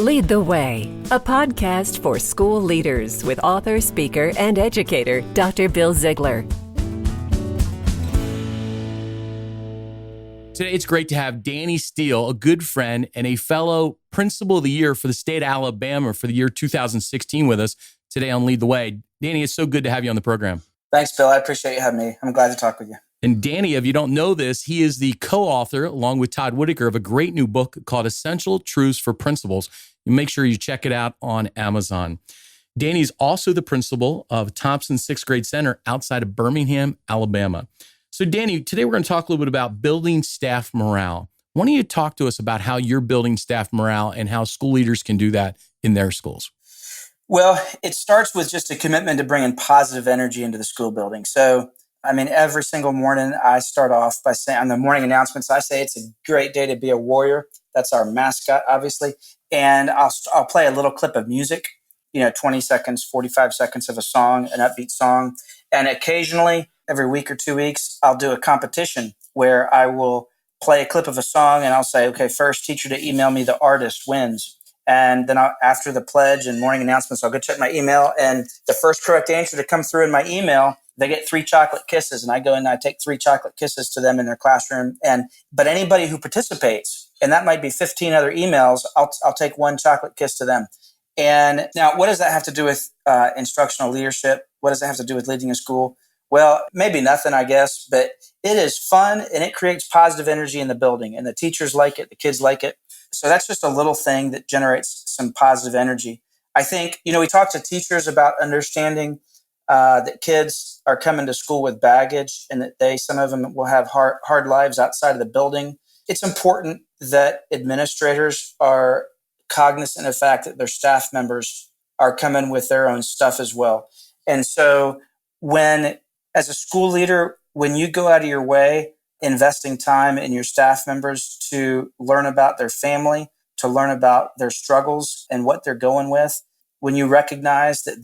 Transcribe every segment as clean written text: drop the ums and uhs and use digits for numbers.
Lead the Way, a podcast for school leaders with author, speaker, and educator, Dr. Bill Ziegler. Today, it's great to have Danny Steele, a good friend and a fellow Principal of the Year for the state of Alabama for the year 2016 with us today on Lead the Way. Danny, it's so good to have you on the program. Thanks, Bill. I appreciate you having me. I'm glad to talk with you. And Danny, if you don't know this, he is the co-author, along with Todd Whitaker, of a great new book called Essential Truths for Principals. You make sure you check it out on Amazon. Danny's also the principal of Thompson 6th Grade Center outside of Birmingham, Alabama. So Danny, today we're going to talk a little bit about building staff morale. Why don't you talk to us about how you're building staff morale and how school leaders can do that in their schools? Well, it starts with just a commitment to bringing positive energy into the school building. So, every single morning I start off by saying, on the morning announcements, I say it's a great day to be a warrior. That's our mascot, obviously. And I'll play a little clip of music, 20 seconds, 45 seconds of a song, an upbeat song. And occasionally, every week or 2 weeks, I'll do a competition where I will play a clip of a song and I'll say, okay, first teacher to email me the artist wins. And then after the pledge and morning announcements, I'll go check my email. And the first correct answer to come through in my email, they get 3 chocolate kisses. And I go in and I take 3 chocolate kisses to them in their classroom. But anybody who participates, and that might be 15 other emails, I'll take 1 chocolate kiss to them. And now, what does that have to do with instructional leadership? What does that have to do with leading a school? Well, maybe nothing, I guess, but it is fun and it creates positive energy in the building, and the teachers like it, the kids like it. So that's just a little thing that generates some positive energy. I think, we talk to teachers about understanding that kids are coming to school with baggage and that some of them will have hard lives outside of the building. It's important that administrators are cognizant of the fact that their staff members are coming with their own stuff as well. And so as a school leader, when you go out of your way, investing time in your staff members to learn about their family, to learn about their struggles and what they're going with, when you recognize that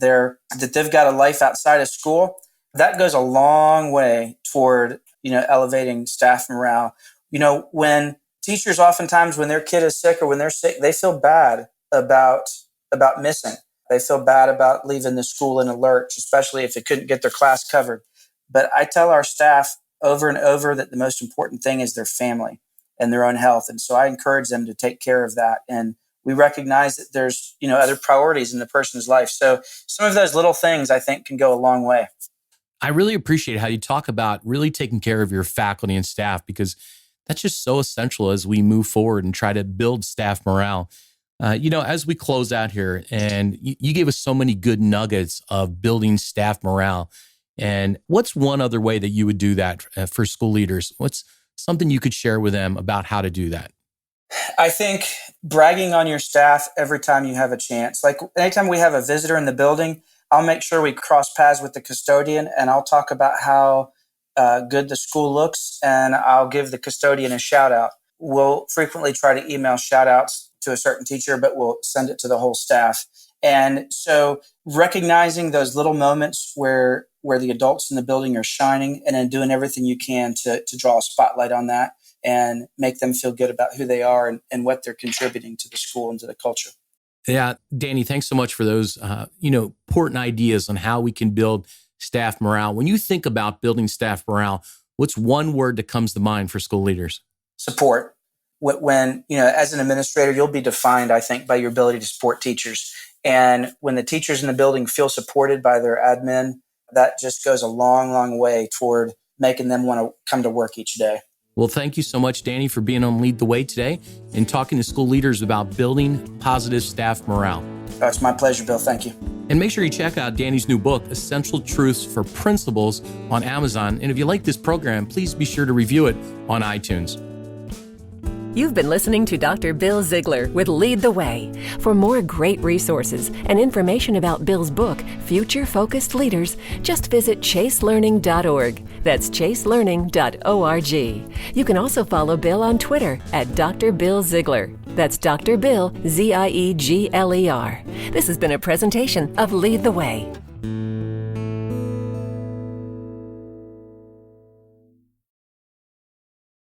they've got a life outside of school, that goes a long way toward, elevating staff morale. When teachers oftentimes, when their kid is sick or when they're sick, they feel bad about missing. They feel bad about leaving the school in a lurch, especially if they couldn't get their class covered. But I tell our staff over and over that the most important thing is their family and their own health. And so I encourage them to take care of that. And we recognize that there's, other priorities in the person's life. So some of those little things, I think, can go a long way. I really appreciate how you talk about really taking care of your faculty and staff, because that's just so essential as we move forward and try to build staff morale. As we close out here, and you gave us so many good nuggets of building staff morale. And what's one other way that you would do that for school leaders? What's something you could share with them about how to do that? I think bragging on your staff every time you have a chance. Like anytime we have a visitor in the building, I'll make sure we cross paths with the custodian and I'll talk about how good the school looks, and I'll give the custodian a shout out. We'll frequently try to email shout outs to a certain teacher, but we'll send it to the whole staff. And so recognizing those little moments where the adults in the building are shining, and then doing everything you can to draw a spotlight on that and make them feel good about who they are and what they're contributing to the school and to the culture. Yeah, Danny, thanks so much for those, important ideas on how we can build staff morale. When you think about building staff morale, what's one word that comes to mind for school leaders? Support. When, as an administrator, you'll be defined, I think, by your ability to support teachers. And when the teachers in the building feel supported by their admin, that just goes a long, long way toward making them want to come to work each day. Well, thank you so much, Danny, for being on Lead the Way today and talking to school leaders about building positive staff morale. It's my pleasure, Bill. Thank you. And make sure you check out Danny's new book, Essential Truths for Principals, on Amazon. And if you like this program, please be sure to review it on iTunes. You've been listening to Dr. Bill Ziegler with Lead the Way. For more great resources and information about Bill's book, Future Focused Leaders, just visit chaselearning.org. That's chaselearning.org. You can also follow Bill on Twitter at Dr. Bill Ziegler. That's Dr. Bill, Ziegler. This has been a presentation of Lead the Way.